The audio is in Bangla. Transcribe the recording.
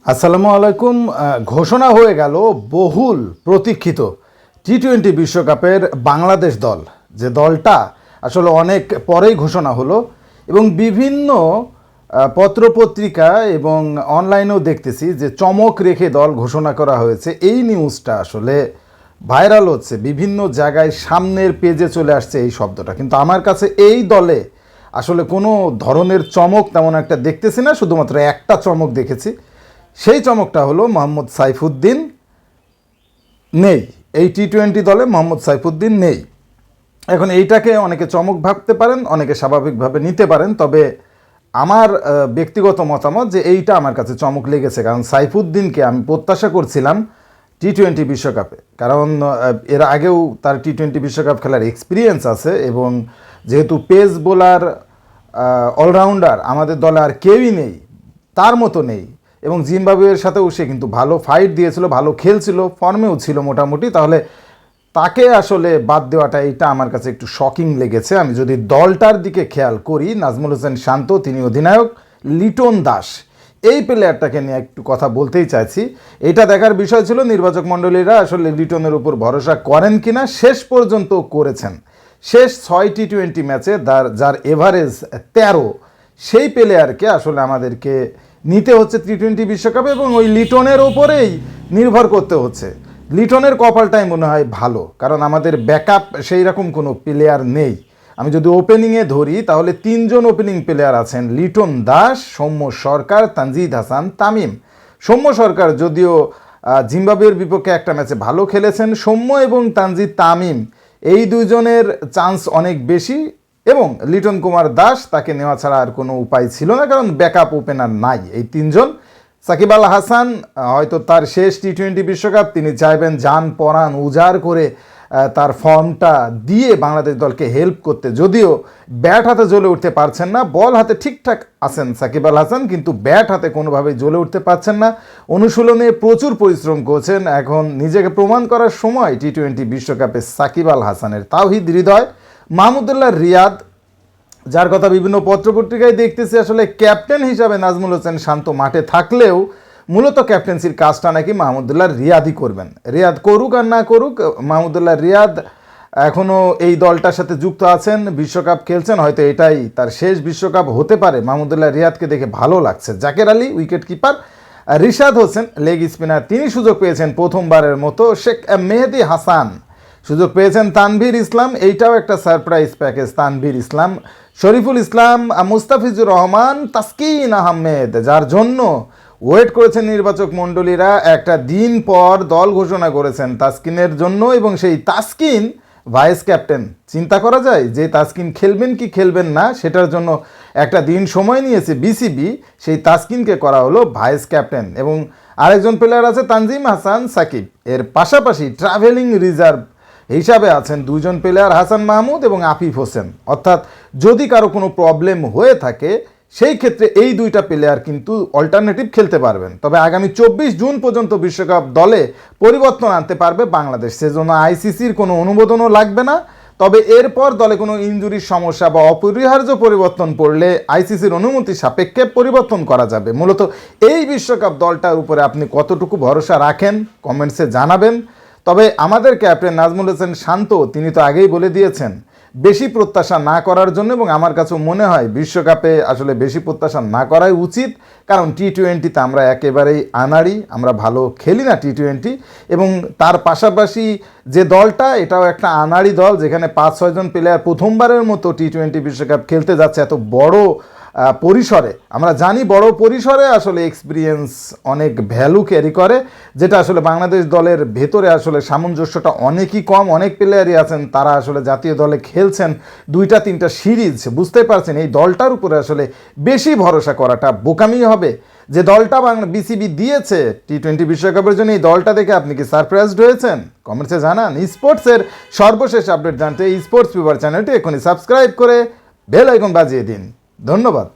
আসসালামু আলাইকুম। ঘোষণা হয়ে গেল বহুল প্রতীক্ষিত টি-20 বিশ্বকাপের বাংলাদেশ দল, যে দলটা আসলে অনেক পরেই ঘোষণা হলো এবং বিভিন্ন পত্রপত্রিকা এবং অনলাইনেও দেখতেছি যে চমক রেখে দল ঘোষণা করা হয়েছে। এই নিউজটা আসলে ভাইরাল হচ্ছে, বিভিন্ন জায়গায় সামনের পেজে চলে আসছে এই শব্দটা, কিন্তু আমার কাছে এই দলে আসলে কোনো ধরনের চমক তেমন একটা দেখতেছি না, শুধুমাত্র একটা চমক দেখেছি। সেই চমকটা হলো মোহাম্মদ সাইফুদ্দিন নেই, এই টি-20 দলে মোহাম্মদ সাইফুদ্দিন নেই। এখন এইটাকে অনেকে চমক ভাবতে পারেন, অনেকে স্বাভাবিকভাবে নিতে পারেন, তবে আমার ব্যক্তিগত মতামত যে এইটা আমার কাছে চমক লেগেছে, কারণ সাইফুদ্দিনকে আমি প্রত্যাশা করছিলাম টি-20 বিশ্বকাপে, কারণ এর আগেও তার টি-20 বিশ্বকাপ খেলার এক্সপিরিয়েন্স আছে এবং যেহেতু পেস বোলার অলরাউন্ডার আমাদের দলে আর কেউই নেই, তার মতো নেই, এবং জিম্বাবুয়ের সাথেও সে কিন্তু ভালো ফাইট দিয়েছিল, ভালো খেলছিল, ফর্মেও ছিল মোটামুটি, তাহলে তাকে আসলে বাদ দেওয়াটা এইটা আমার কাছে একটু শকিং লেগেছে। আমি যদি দলটার দিকে খেয়াল করি, নাজমুল হোসেন শান্ত তিনি অধিনায়ক, লিটন দাস এই প্লেয়ারটাকে নিয়ে একটু কথা বলতেই চাইছি। এটা দেখার বিষয় ছিল নির্বাচক মণ্ডলীরা আসলে লিটনের উপর ভরসা করেন কিনা, শেষ পর্যন্ত করেছেন। শেষ 6 টি-20 ম্যাচে যার এভারেজ 13, সেই প্লেয়ারকে আসলে আমাদেরকে নিতে হচ্ছে টি-20 বিশ্বকাপে এবং ওই লিটনের ওপরেই নির্ভর করতে হচ্ছে। লিটনের কপালটাই মনে হয় ভালো, কারণ আমাদের ব্যাকআপ সেই রকম কোনো প্লেয়ার নেই। আমি যদি ওপেনিংয়ে ধরি তাহলে 3 জন ওপেনিং প্লেয়ার আছেন, লিটন দাস, সৌম্য সরকার, তানজিদ হাসান, তামিম। সৌম্য সরকার যদিও জিম্বাবুয়ের বিপক্ষে একটা ম্যাচে ভালো খেলেছেন, সৌম্য এবং তানজিদ তামিম এই দুইজনের চান্স অনেক বেশি, এবং লিটন কুমার দাস তাকে নেওয়া ছাড়া আর কোনো উপায় ছিল না, কারণ ব্যাকআপ ওপেনার নাই। এই 3 জন। সাকিব আল হাসান হয়তো তার শেষ টি-20 বিশ্বকাপ, তিনি চাইবেন জান পরাণ উজাড় করে তার ফর্মটা দিয়ে বাংলাদেশ দলকে হেল্প করতে, যদিও ব্যাট হাতে জ্বলে উঠতে পারছেন না। বল হাতে ঠিকঠাক আছেন সাকিব আল হাসান, কিন্তু ব্যাট হাতে কোনোভাবেই জ্বলে উঠতে পারছেন না। অনুশীলনে প্রচুর পরিশ্রম করছেন, এখন নিজেকে প্রমাণ করার সময় টি-20 বিশ্বকাপে সাকিব আল হাসানের। তাওহিদ হৃদয়, মাহমুদুল্লাহ রিয়াদ, যার কথা বিভিন্ন পত্রপত্রিকায় দেখতেছি আসলে ক্যাপ্টেন হিসাবে নাজমুল হোসেন শান্ত মাঠে থাকলেও মূলত ক্যাপ্টেন্সির কাজটা নাকি মাহমুদুল্লাহ রিয়াদই করবেন। রিয়াদ করুক আর না করুক, মাহমুদুল্লাহ রিয়াদ এখনও এই দলটার সাথে যুক্ত আছেন, বিশ্বকাপ খেলছেন, হয়তো এটাই তার শেষ বিশ্বকাপ হতে পারে। মাহমুদুল্লাহ রিয়াদকে দেখে ভালো লাগছে। Zaker Ali wicket keeper, Rishad Hossain leg spinner, তিনি সুযোগ পেয়েছেন প্রথমবারের মতো। শেখ মেহেদি হাসান সুযোগ পেয়েছেন। তানভীর ইসলাম, এইটাও একটা সারপ্রাইজ প্যাকেজ। তানভীর ইসলাম, শরীফুল ইসলাম, মুস্তাফিজুর রহমান, তাসকিন আহমেদ, যার জন্য ওয়েট করেছেন নির্বাচক মণ্ডলীরা। একটা দিন পর দল ঘোষণা করেছেন তাসকিনের জন্য, এবং সেই তাসকিন ভাইস ক্যাপ্টেন। চিন্তা করা যায় যে তাসকিন খেলবেন কি খেলবেন না, সেটার জন্য একটা দিন সময় নিয়েছে বিসিবি, সেই তাসকিনকে করা হলো ভাইস ক্যাপ্টেন। এবং আরেকজন প্লেয়ার আছে তানজিম হাসান সাকিব, এর পাশাপাশি ট্রাভেলিং রিজার্ভ হিসাবে আছেন 2 জন প্লেয়ার, হাসান মাহমুদ এবং আফিফ হোসেন। অর্থাৎ যদি কারো কোনো প্রবলেম হয়ে থাকে সেই ক্ষেত্রে এই 2টা প্লেয়ার কিন্তু অল্টারনেটিভ খেলতে পারবেন। তবে আগামী 24 জুন পর্যন্ত বিশ্বকাপ দলে পরিবর্তন আনতে পারবে বাংলাদেশ, সেজন্য আইসিসির কোনো অনুমোদনও লাগবে না। তবে এরপর দলে কোনো ইনজুরির সমস্যা বা অপরিহার্য পরিবর্তন পড়লে আইসিসির অনুমতি সাপেক্ষে পরিবর্তন করা যাবে। মূলত এই বিশ্বকাপ দলটার উপরে আপনি কতটুকু ভরসা রাখেন কমেন্টসে জানাবেন। তবে আমাদের ক্যাপ্টেন নাজমুল হোসেন শান্ত তিনি তো আগেই বলে দিয়েছেন বেশি প্রত্যাশা না করার জন্য, এবং আমার কাছে মনে হয় বিশ্বকাপে আসলে বেশি প্রত্যাশা না করাই উচিত, কারণ টি-20তে আমরা একেবারেই আনাড়ি, আমরা ভালো খেলি না টি-20। এবং তার পাশাপাশি যে দলটা, এটাও একটা আনাড়ি দল, যেখানে 5-6 জন প্লেয়ার প্রথমবারের মতো টি-20 বিশ্বকাপ খেলতে যাচ্ছে এত বড় পরিসরে। আমরা জানি বড় পরিসরে আসলে এক্সপিরিয়েন্স অনেক ভ্যালু ক্যারি করে, যেটা আসলে বাংলাদেশ দলের ভেতরে আসলে সামঞ্জস্যটা অনেকই কম। অনেক প্লেয়ারই আছেন তারা আসলে জাতীয় দলে খেলছেন 2-3টা সিরিজ, বুঝতে পারছেন এই দলটার উপরে আসলে বেশি ভরসা করাটা বোকামি হবে। যে দলটা বিসিবি দিয়েছে টি-20 বিশ্বকাপের জন্য, এই দলটা দেখে আপনি কি সারপ্রাইজড হয়েছেন? কমেন্টসে জানান। স্পোর্টসের সর্বশেষ আপডেট জানতে স্পোর্টস ফিভার চ্যানেলটি এখনই সাবস্ক্রাইব করে বেল আইকন বাজিয়ে দিন। ধন্যবাদ।